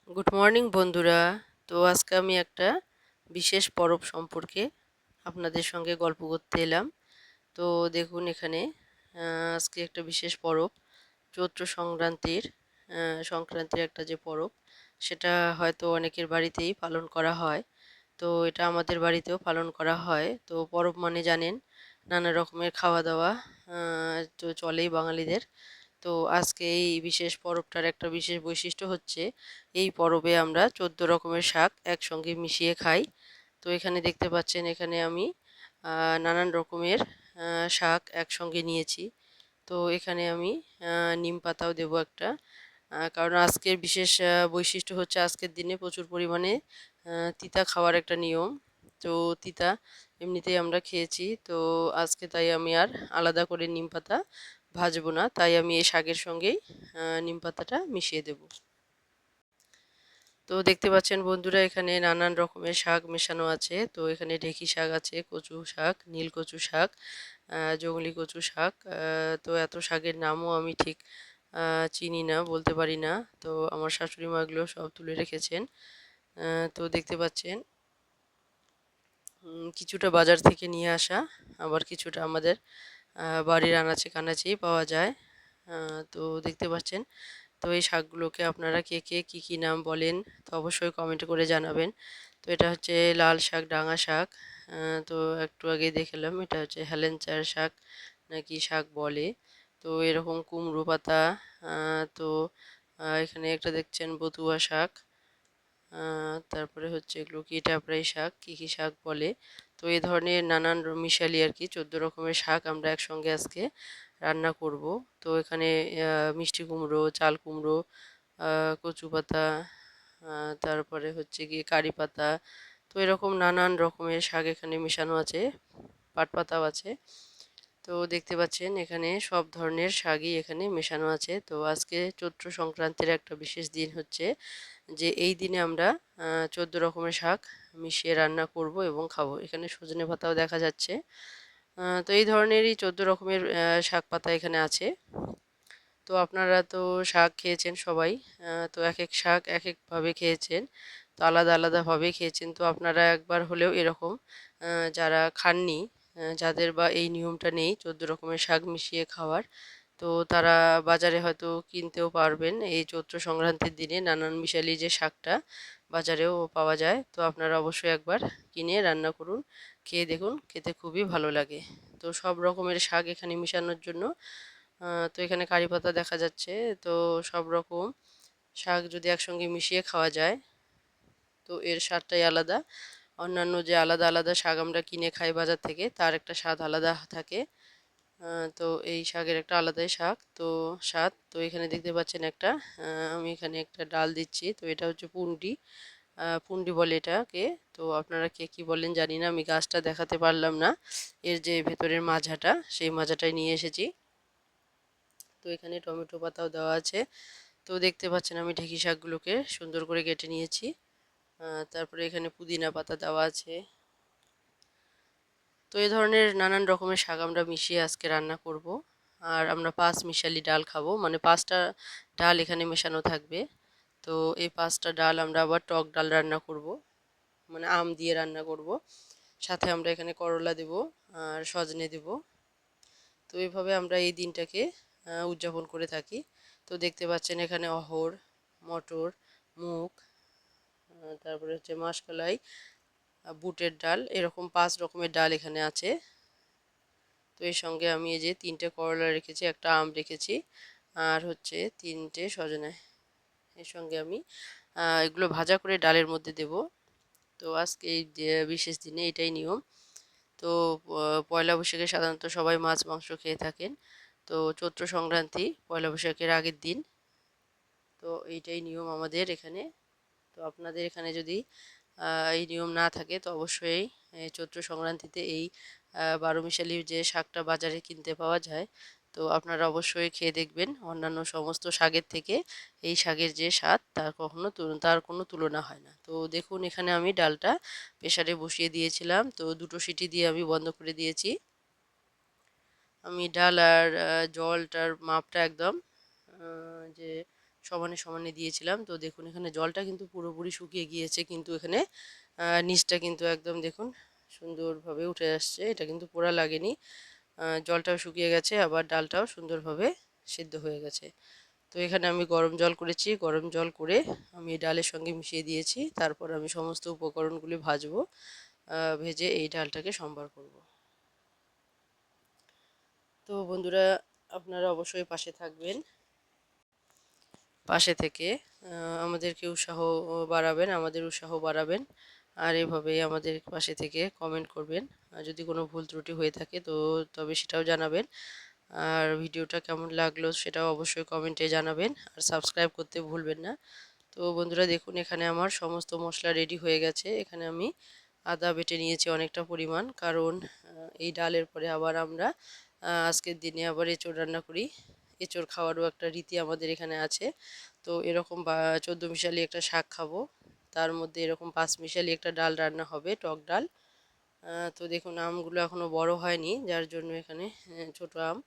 Good morning বন্ধুরা। তো আজকে আমি একটা বিশেষ পরব সম্পর্কে আপনাদের সঙ্গে গল্প করতে এলাম। তো দেখুন এখানে আজকে একটা বিশেষ পরব, চৈত্র সংক্রান্তির একটা যে পরব, সেটা হয়তো অনেকের বাড়িতেই পালন করা হয়। তো এটা আমাদের বাড়িতেও পালন করা হয়। তো পরব মানে জানেন, নানা রকমের খাওয়া দাওয়া তো চলেই বাঙালিদের। তো আজকে এই বিশেষ পরবটার একটা বিশেষ বৈশিষ্ট্য হচ্ছে, এই পরবে আমরা 14 রকমের শাক একসঙ্গে মিশিয়ে খাই। তো এখানে দেখতে পাচ্ছেন, এখানে আমি নানান রকমের শাক একসঙ্গে নিয়েছি। তো এখানে আমি নিম পাতাও দেবো একটা, কারণ আজকের বিশেষ বৈশিষ্ট্য হচ্ছে আজকের দিনে প্রচুর পরিমাণে তিতা খাওয়ার একটা নিয়ম। তো তিতা এমনিতেই আমরা খেয়েছি, তো আজকে তাই আমি আর আলাদা করে নিম পাতা ভাজবো না, তাই আমি এই শাকের সঙ্গেই নিম পাতাটা মিশিয়ে দেব। তো দেখতে পাচ্ছেন বন্ধুরা, এখানে নানান রকমের শাক মেশানো আছে। তো এখানে ঢেঁকি শাক আছে, কচু শাক, নীল কচু শাক, জংলি কচু শাক। তো এত শাকের নামও আমি ঠিক চিনি না, বলতে পারি না। তো আমার শাশুড়ি মা এগুলো সব তুলে রেখেছেন। তো দেখতে পাচ্ছেন কিছুটা বাজার থেকে নিয়ে আসা, আবার কিছুটা আমাদের বাড়ির আনাচে কানাচেই পাওয়া যায়। তো দেখতে পাচ্ছেন। তো এই শাকগুলোকে আপনারা কে কে কী কী নাম বলেন, তো অবশ্যই কমেন্ট করে জানাবেন। তো এটা হচ্ছে লাল শাক, ডাঙা শাক। তো একটু আগে দেখলাম এটা হচ্ছে হেলেঞ্চার শাক নাকি শাক বলে। তো এরকম কুমড়ো পাতা, তো এখানে একটা দেখছেন বতুয়া শাক। তারপরে হচ্ছে এগুলো কি টাপড়াই শাক, কী শাক বলে। তো এই ধরনের নানান মিশালি আর কি 14 রকমের শাক আমরা একসঙ্গে আজকে রান্না করব। তো এখানে মিষ্টি কুমড়ো, চাল কুমড়ো, কচু পাতা, তারপরে হচ্ছে গিয়ে কারি পাতা। তো এরকম নানান রকমের শাক এখানে মেশানো আছে, পাট পাতাও আছে। তো দেখতে পাচ্ছেন এখানে সব ধরনের শাকই এখানে মেশানো আছে। তো আজকে চৈত্র সংক্রান্তির একটা বিশেষ দিন হচ্ছে, যে এই দিনে আমরা 14 রকমের শাক মিশিয়ে রান্না করব এবং খাবো। এখানে সজনে পাতাও দেখা যাচ্ছে। তো এই ধরনেরই 14 রকমের শাক পাতা এখানে আছে। তো আপনারা তো শাক খেয়েছেন সবাই। তো এক এক শাক এক একভাবে খেয়েছেন, তো আলাদা আলাদাভাবে খেয়েছেন। তো আপনারা একবার হলেও এরকম যারা খাননি, যাদের বা এই নিয়মটা নেই 14 রকমের শাক মিশিয়ে খাওয়ার, তো তারা বাজারে হয়তো কিনতেও পারবেন। এই চৈত্র সংক্রান্তির দিনে নানান মিশালি যে শাকটা বাজারেও পাওয়া যায়, তো আপনারা অবশ্যই একবার কিনে রান্না করুন, খেয়ে দেখুন, খেতে খুবই ভালো লাগে। তো সব রকমের শাক এখানে মিশানোর জন্য তো এখানে কারি পাতা দেখা যাচ্ছে। তো সব রকম শাক যদি একসঙ্গে মিশিয়ে খাওয়া যায়, তো এর স্বাদটাই আলাদা। অন্যান্য যে আলাদা আলাদা শাক আমরা কিনে খাই বাজার থেকে, তার একটা স্বাদ আলাদা থাকে। তো এই শাকের একটা আলাদাই স্বাদ। তো এখানে দেখতে পাচ্ছেন একটা, আমি এখানে একটা ডাল দিচ্ছি। তো এটা হচ্ছে পুন্ডি, পুন্ডি বলে এটাকে। তো আপনারা কে কী বলেন জানি না, আমি গাছটা দেখাতে পারলাম না। এর যে ভেতরের মাঝাটা, সেই মাঝাটাই নিয়ে এসেছি। তো এখানে টমেটো পাতাও দেওয়া আছে। তো দেখতে পাচ্ছেন আমি ঢেঁকি শাকগুলোকে সুন্দর করে কেটে নিয়েছি। তারপরে এখানে পুদিনা পাতা দেওয়া আছে। তো এই ধরনের নানান রকমের শাক আমরা মিশিয়ে আজকে রান্না করব। আর আমরা 5 মিশালি ডাল খাবো, মানে 5টা ডাল এখানে মেশানো থাকবে। তো এই 5টা ডাল আমরা আবার টক ডাল রান্না করব, মানে আম দিয়ে রান্না করব। সাথে আমরা এখানে করলা দেব আর সজনে দেব। তো এইভাবে আমরা এই দিনটাকে উদযাপন করে থাকি। তো দেখতে পাচ্ছেন এখানে অহর, মটর, মুগ, তারপরে হচ্ছে মাসকলাই, বুটের ডাল, এরকম 5 রকমের ডাল এখানে আছে। তো এর সঙ্গে আমি এই যে 3টে করলা রেখেছি, একটা আম রেখেছি, আর হচ্ছে 3টে সজনে। এর সঙ্গে আমি এগুলো ভাজা করে ডালের মধ্যে দেব। তো আজকে এই যে বিশেষ দিনে এটাই নিয়ম। তো পয়লা বৈশাখে সাধারণত সবাই মাছ মাংস খেয়ে থাকেন। তো চৈত্র সংক্রান্তি পয়লা বৈশাখের আগের দিন। তো এইটাই নিয়ম আমাদের এখানে। তো আপনাদের এখানে যদি এই নিয়ম না থাকে, তো অবশ্যই চৈত্র সংক্রান্তিতে এই 12 মিশালি যে শাকটা বাজারে কিনতে পাওয়া যায়, তো আপনারা অবশ্যই খেয়ে দেখবেন। অন্যান্য সমস্ত শাকের থেকে এই শাকের যে স্বাদ, তার কোনো তুলনা হয় না। তো দেখুন এখানে আমি ডালটা প্রেসারে বসিয়ে দিয়েছিলাম, তো 2টো সিটি দিয়ে আমি বন্ধ করে দিয়েছি। আমি ডাল আর জলটার মাপটা একদম যে সমানে সমানে দিয়েছিলাম। তো দেখুন এখানে জলটা কিন্তু পুরোপুরি শুকিয়ে গিয়েছে, কিন্তু এখানে নিচটা কিন্তু একদম দেখুন সুন্দরভাবে উঠে আসছে, এটা কিন্তু পোড়া লাগেনি। জলটাও শুকিয়ে গেছে, আবার ডালটাও সুন্দরভাবে সিদ্ধ হয়ে গেছে। তো এখানে আমি গরম জল করেছি, গরম জল করে আমি ডালের সঙ্গে মিশিয়ে দিয়েছি। তারপর আমি সমস্ত উপকরণগুলি ভাজবো, ভেজে এই ডালটাকে সম্বার করব। তো বন্ধুরা, আপনারা অবশ্যই পাশে থাকবেন, পাশে থেকে আমাদেরকে উৎসাহ বাড়াবেন, আমাদের উৎসাহ বাড়াবেন। আর এভাবেই আমাদের পাশে থেকে কমেন্ট করবেন। আর যদি কোনো ভুল ত্রুটি হয়ে থাকে তো তবে সেটাও জানাবেন। আর ভিডিওটা কেমন লাগলো সেটাও অবশ্যই কমেন্টে জানাবেন, আর সাবস্ক্রাইব করতে ভুলবেন না। তো বন্ধুরা দেখুন এখানে আমার সমস্ত মশলা রেডি হয়ে গেছে। এখানে আমি আদা বেটে নিয়েছি অনেকটা পরিমাণ, কারণ এই ডালের পরে আবার আমরা আজকের দিনে আবার এঁচোড় রান্না করি। এঁচোড় খাওয়ারও একটা রীতি আমাদের এখানে আছে। তো এরকম 14 মিশালি একটা শাক খাবো, তার মধ্যে এরকম 5 মিশালি একটা ডাল রান্না হবে, টক ডাল। তো দেখুন আমগুলো এখনো বড় হয়নি, যার জন্য এখানে ছোট আম।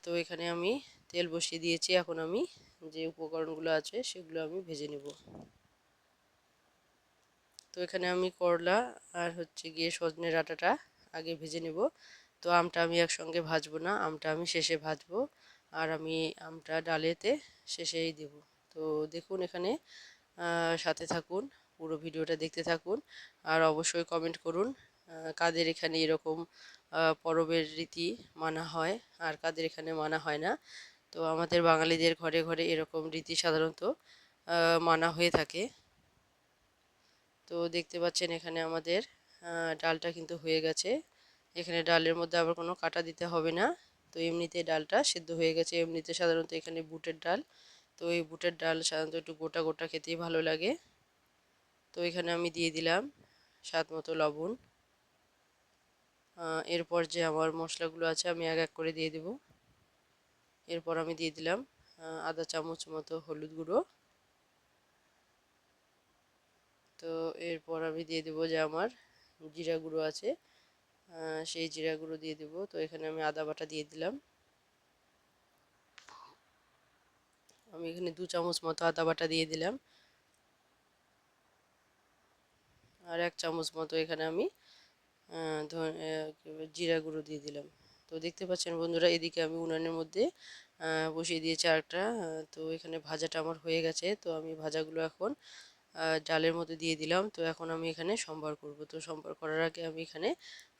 তো এখানে আমি তেল বসিয়ে দিয়েছি, এখন আমি যে উপকরণগুলো আছে সেগুলো আমি ভেজে নেব। তো এখানে আমি করলা আর হচ্ছে গিয়ে সজনে ডাঁটাটা আগে ভেজে নেব। তো আমটা আমি একসঙ্গে ভাজবো না, আমটা আমি শেষে ভাজবো, আর আমি আমটা ডালেতে শেষেই দেব। তো দেখুন এখানে সাথে থাকুন, পুরো ভিডিওটা দেখতে থাকুন, আর অবশ্যই কমেন্ট করুন কাদের এখানে এরকম পরবের রীতি মানা হয় আর কাদের এখানে মানা হয় না। তো আমাদের বাঙালিদের ঘরে ঘরে এরকম রীতি সাধারণত মানা হয়ে থাকে। তো দেখতে পাচ্ছেন এখানে আমাদের ডালটা কিন্তু হয়ে গেছে। এখানে ডালের মধ্যে আবার কোনো কাটা দিতে হবে না। তো এমনিতে ডালটা সেদ্ধ হয়ে গেছে। এমনিতে সাধারণত এখানে বুটের ডাল, তো এই বুটের ডাল সাধারণত একটু গোটা গোটা খেতেই ভালো লাগে। তো এখানে আমি দিয়ে দিলাম স্বাদ মতো লবণ। এরপর যে আমার মশলাগুলো আছে আমি এক এক করে দিয়ে দেব। এরপর আমি দিয়ে দিলাম আধা চামচ মতো হলুদ গুঁড়ো। তো এরপর আমি দিয়ে দেবো যে আমার জিরা গুঁড়ো আছে, সেই জিরা গুঁড়ো দিয়ে দেব। তো এখানে আমি আদা বাটা দিয়ে দিলাম। আমি এখানে 2 চামচ মতো আদা বাটা দিয়ে দিলাম, আর 1 চামচ মতো এখানে আমি জিরা গুঁড়ো দিয়ে দিলাম। তো দেখতে পাচ্ছেন বন্ধুরা, এদিকে আমি উনানের মধ্যে বসিয়ে দিয়েছি আরেকটা। তো এখানে ভাজাটা আমার হয়ে গেছে। তো আমি ভাজাগুলো এখন ডালের মধ্যে দিয়ে দিলাম। তো এখন আমি এখানে সম্বার করব। তো সম্বার করার আগে আমি এখানে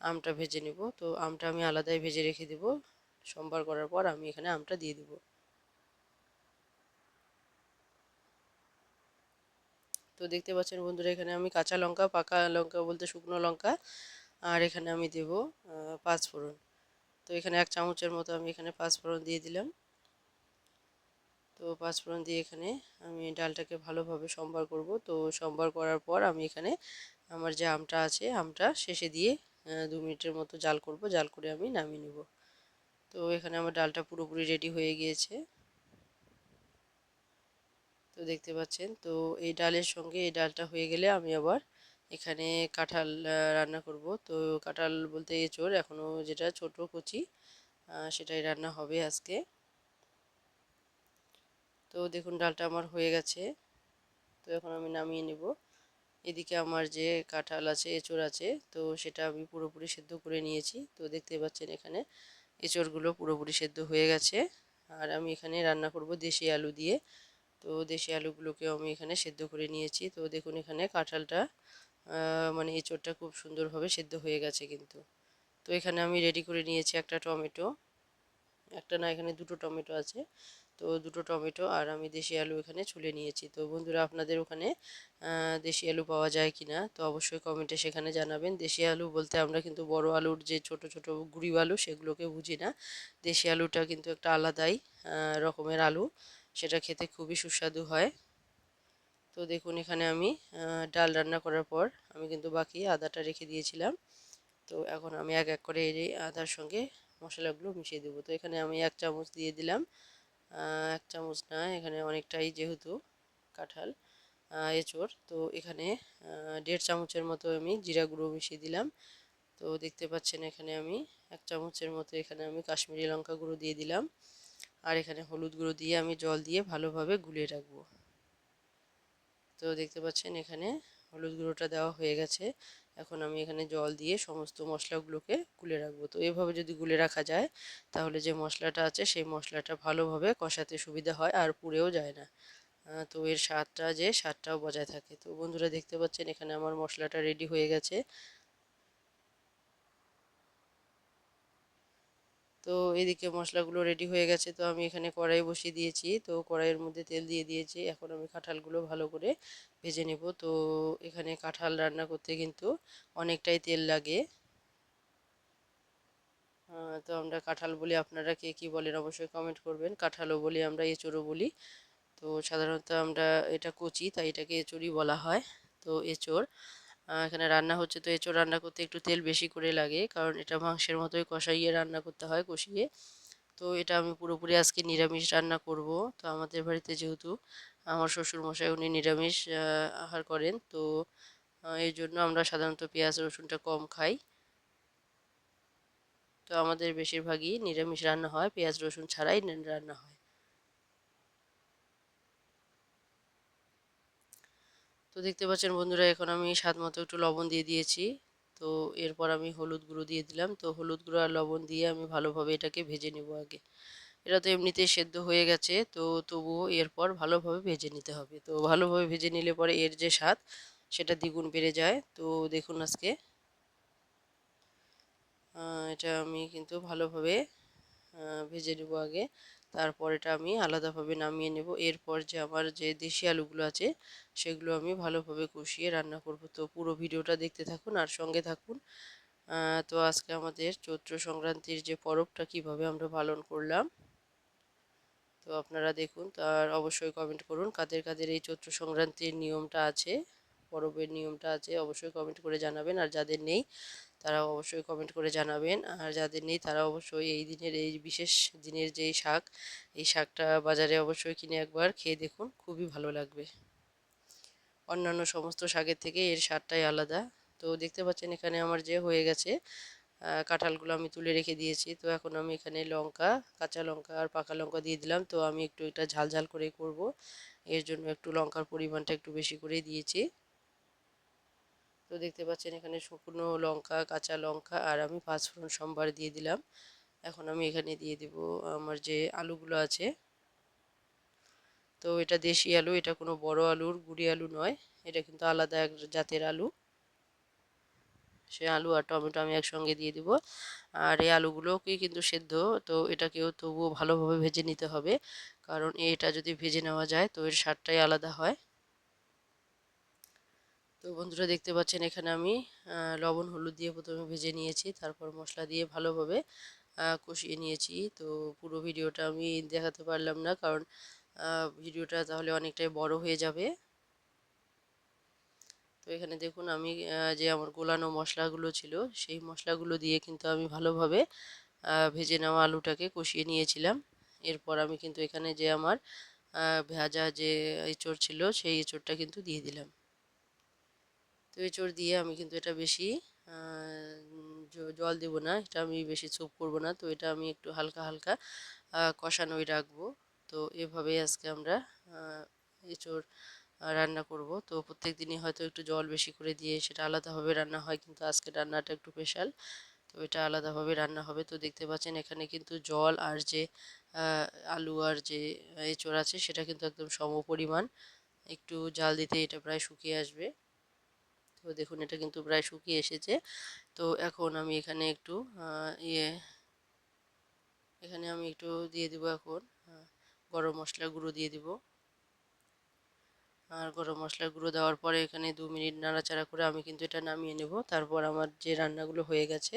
আমটা ভেজে নেব। তো আমটা আমি আলাদাই ভেজে রেখে দেব। সম্বার করার পর আমি এখানে আমটা দিয়ে দেব। তো দেখতে পাচ্ছেন বন্ধুরা, এখানে আমি কাঁচা লঙ্কা, পাকা লঙ্কা বলতে শুকনো লঙ্কা, আর এখানে আমি দেব পাঁচফোড়ন। তো এখানে 1 চামচের মতো আমি এখানে পাঁচফোড়ন দিয়ে দিলাম। তো পাঁচফোড়ন দিয়ে এখানে আমি ডালটাকে ভালোভাবে সম্বার করব। তো সম্বার করার পর আমি এখানে আমার যে আমটা আছে আমটা শেষে দিয়ে 2 মিনিটের মতো জাল করব, জাল করে আমি নামিয়ে নেব। তো এখানে আমার ডালটা পুরোপুরি রেডি হয়ে গিয়েছে। তো দেখতে পাচ্ছেন, তো এই ডালের সঙ্গে এই ডালটা হয়ে গেলে আমি আবার এখানে কাঁঠাল রান্না করব। তো কাঁঠাল বলতে এঁচোড় এখনও যেটা ছোট কচি, সেটাই রান্না হবে আজকে। তো দেখুন ডালটা আমার হয়ে গেছে। তো এখন আমি নামিয়ে নেব। এদিকে আমার যে কাঁঠাল আছে, এঁচোড় আছে, তো সেটা আমি পুরোপুরি সেদ্ধ করে নিয়েছি। তো দেখতে পাচ্ছেন এখানে এঁচোড়গুলো পুরোপুরি সেদ্ধ হয়ে গেছে। আর আমি এখানে রান্না করব দেশি আলু দিয়ে। তো দেশি আলুগুলোকেও আমি এখানে সেদ্ধ করে নিয়েছি। তো দেখুন এখানে কাঁঠালটা মানে এঁচোড়টা খুব সুন্দরভাবে সেদ্ধ হয়ে গেছে কিন্তু। তো এখানে আমি রেডি করে নিয়েছি একটা টমেটো, একটা না এখানে দুটো টমেটো আছে। তো দুটো টমেটো আর আমি দেশি আলু এখানে ছুলে নিয়েছি। তো বন্ধুরা, আপনাদের ওখানে দেশি আলু পাওয়া যায় কি না তো অবশ্যই কমেন্টে সেখানে জানাবেন। দেশি আলু বলতে আমরা কিন্তু বড় আলুর যে ছোট ছোট গুঁড়ি আলু সেগুলোকে বুঝি না। দেশি আলুটা কিন্তু একটা আলাদাই রকমের আলু, সেটা খেতে খুবই সুস্বাদু হয়। তো দেখুন এখানে আমি ডাল রান্না করার পর আমি কিন্তু বাকি আদাটা রেখে দিয়েছিলাম। তো এখন আমি এক এক করে এই আদার সঙ্গে মশলাগুলো মিশিয়ে দেবো। তো এখানে আমি 1 চামচ দিয়ে দিলাম, 1 চামচ না এখানে অনেকটাই যেহেতু কাঁঠাল এঁচোড়। তো এখানে 1.5 চামচের মতো আমি জিরা গুঁড়ো মিশিয়ে দিলাম। তো দেখতে পাচ্ছেন এখানে আমি 1 চামচের মতো এখানে আমি কাশ্মীরি লঙ্কা গুঁড়ো দিয়ে দিলাম। আর এখানে হলুদ গুঁড়ো দিয়ে আমি জল দিয়ে ভালোভাবে গুলিয়ে রাখবো। তো দেখতে পাচ্ছেন এখানে হলুদ গুঁড়োটা দেওয়া হয়ে গেছে। এখন আমি এখানে জল দিয়ে সমস্ত মশলাগুলোকে গুলে রাখবো। তো এভাবে যদি গুলে রাখা যায় তাহলে যে মশলাটা আছে সেই মশলাটা ভালোভাবে কষাতে সুবিধা হয় আর পুড়েও যায় না। তো এর স্বাদটাও বজায় থাকে। তো বন্ধুরা দেখতে পাচ্ছেন এখানে আমার মশলাটা রেডি হয়ে গেছে। তো এদিকে মশলাগুলো রেডি হয়ে গেছে, তো আমি এখানে কড়াই বসিয়ে দিয়েছি। তো কড়াইয়ের মধ্যে তেল দিয়ে দিয়েছি। এখন আমি কাঁঠালগুলো ভালো করে ভেজে নেব। তো এখানে কাঁঠাল রান্না করতে কিন্তু অনেকটাই তেল লাগে। তো আমরা কাঁঠাল বলি, আপনারা কে কী বলেন অবশ্যই কমেন্ট করবেন। কাঁঠালও বলি আমরা, এঁচোড়ও বলি। তো সাধারণত আমরা এটা কচি তাই এটাকে এঁচোড়ই বলা হয়। তো এঁচোড় এখানে রান্না হচ্ছে, তো এঁচোড় রান্না করতে একটু তেল বেশি করে লাগে, কারণ এটা মাংসের মতোই কষাইয়ে রান্না করতে হয়, কষিয়ে। তো এটা আমি পুরোপুরি আজকে নিরামিষ রান্না করব। তো আমাদের বাড়িতে যেহেতু আমার শ্বশুর মশাই উনি নিরামিষ আহার করেন, তো এই জন্য আমরা সাধারণত পেঁয়াজ রসুনটা কম খাই। তো আমাদের বেশিরভাগই নিরামিষ রান্না হয়, পেঁয়াজ রসুন ছাড়াই রান্না হয়। তো দেখতে পাচ্ছেন বন্ধুরা এখন আমি স্বাদ মতো একটু লবণ দিয়ে দিয়েছি। তো এরপর আমি হলুদ গুঁড়ো দিয়ে দিলাম। তো হলুদ গুঁড়ো আর লবণ দিয়ে আমি ভালোভাবে এটাকে ভেজে নেব আগে। এটা তো এমনিতেই সেদ্ধ হয়ে গেছে, তো তবুও এরপর ভালোভাবে ভেজে নিতে হবে। তো ভালোভাবে ভেজে নিলে পরে এর যে স্বাদ সেটা দ্বিগুণ বেড়ে যায়। তো দেখুন আজকে এটা আমি কিন্তু ভালোভাবে ভেজে নেব আগে। তারপর এটা আমি আলাদাভাবে নামিয়ে নেব। এরপর যে আমার যে দেশি আলুগুলো আছে সেগুলো আমি ভালোভাবে কষিয়ে রান্না করব। তো পুরো ভিডিওটা দেখতে থাকুন আর সঙ্গে থাকুন। তো আজকে আমাদের চৈত্র সংক্রান্তির যে পরবটা কিভাবে আমরা পালন করলাম, তো আপনারা দেখুন। তার অবশ্যই কমেন্ট করুন কাদের কাদের এই চৈত্র সংক্রান্তির নিয়মটা আছে, পরবের নিয়মটা আছে, অবশ্যই কমেন্ট করে জানাবেন। আর যাদের নেই তারা অবশ্যই কমেন্ট করে জানাবেন। আর যাদের নেই তারা অবশ্যই এই দিনের, এই বিশেষ দিনের যেই শাক, এই শাকটা বাজারে অবশ্যই কিনে একবার খেয়ে দেখুন, খুবই ভালো লাগবে। অন্যান্য সমস্ত শাকের থেকে এর স্বাদটাই আলাদা। তো দেখতে পাচ্ছেন এখানে আমার যে হয়ে গেছে, কাঁঠালগুলো আমি তুলে রেখে দিয়েছি। তো এখন আমি এখানে লঙ্কা, কাঁচা লঙ্কা আর পাকা লঙ্কা দিয়ে দিলাম। তো আমি একটু এটা ঝাল ঝাল করে করব, এর জন্য একটু লঙ্কার পরিমাণটা একটু বেশি করে দিয়েছি। তো দেখতে পাচ্ছেন এখানে শুকনো লঙ্কা, কাঁচা লঙ্কা আর আমি পাঁচফোড়ন সম্বার দিয়ে দিলাম। এখন আমি এখানে দিয়ে দিব আমার যে আলুগুলো আছে। তো এটা দেশি আলু, এটা কোনো বড় আলুর গুঁড়ি আলু নয়, এটা কিন্তু আলাদা এক জাতের আলু। সে আলু আর টমেটো আমি একসঙ্গে দিয়ে দিব। আর এই আলুগুলোকেই কিন্তু সেদ্ধ, তো এটাকেও তবুও ভালোভাবে ভেজে নিতে হবে, কারণ এটা যদি ভেজে নেওয়া যায় তো এর স্বাদটাই আলাদা হয়। তো বন্ধুরা দেখতে পাচ্ছেন এখানে আমি লবণ হলুদ দিয়ে প্রথমে ভেজে নিয়েছি, তারপর মশলা দিয়ে ভালোভাবে কষিয়ে নিয়েছি। তো পুরো ভিডিওটা আমি দেখাতে পারলাম না, কারণ ভিডিওটা তাহলে অনেকটাই বড় হয়ে যাবে। তো এখানে দেখুন আমি যে আমার গোলানো মশলাগুলো ছিল সেই মশলাগুলো দিয়ে কিন্তু আমি ভালোভাবে ভেজে নেওয়া আলুটাকে কষিয়ে নিয়েছিলাম। এরপর আমি কিন্তু এখানে যে আমার ভাজা যে এঁচোড় ছিল সেই এঁচোড়টা কিন্তু দিয়ে দিলাম। তো এঁচোড় দিয়ে আমি কিন্তু এটা বেশি জল দেব না, এটা আমি বেশি স্যুপ করব না। তো এটা আমি একটু হালকা হালকা কষানোই রাখবো। তো এভাবেই আজকে আমরা এঁচোড় রান্না করব। তো প্রত্যেক দিনই হয়তো একটু জল বেশি করে দিয়ে সেটা আলাদাভাবে রান্না হয়, কিন্তু আজকে রান্নাটা একটু স্পেশাল। তো এটা আলাদাভাবে রান্না হবে। তো দেখতে পাচ্ছেন এখানে কিন্তু জল আর যে আহ, আলু আর যে এঁচোড় আছে সেটা কিন্তু একদম সম পরিমাণ। একটু জাল দিতে এটা প্রায় শুকিয়ে আসবে। তো দেখুন এটা কিন্তু প্রায় শুকিয়ে এসেছে। তো এখন আমি এখানে একটু এখানে আমি একটু দিয়ে দিব এখন গরম মশলার গুঁড়ো দিয়ে দিব। আর গরম মশলার গুঁড়ো দেওয়ার পরে এখানে 2 মিনিট নাড়াচাড়া করে আমি কিন্তু এটা নামিয়ে নেব। তারপর আমার যে রান্নাগুলো হয়ে গেছে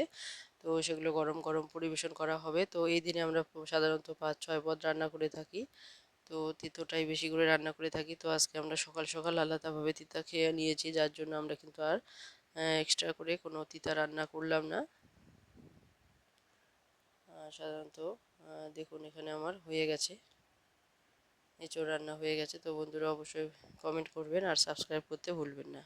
তো সেগুলো গরম গরম পরিবেশন করা হবে। তো এই দিনে আমরা সাধারণত 5-6 পদ রান্না করে থাকি। তো তিতোটাই বেশি করে রান্না করে থাকি। তো আজকে আমরা সকাল সকাল আলাদাভাবে তিতা খেয়ে নিয়েছি, যার জন্য আমরা কিন্তু আর এক্সট্রা করে কোনো তিতা রান্না করলাম না। সাধারণত দেখুন এখানে আমার হয়ে গেছে, এঁচোড় রান্না হয়ে গেছে। তো বন্ধুরা অবশ্যই কমেন্ট করবেন আর সাবস্ক্রাইব করতে ভুলবেন না।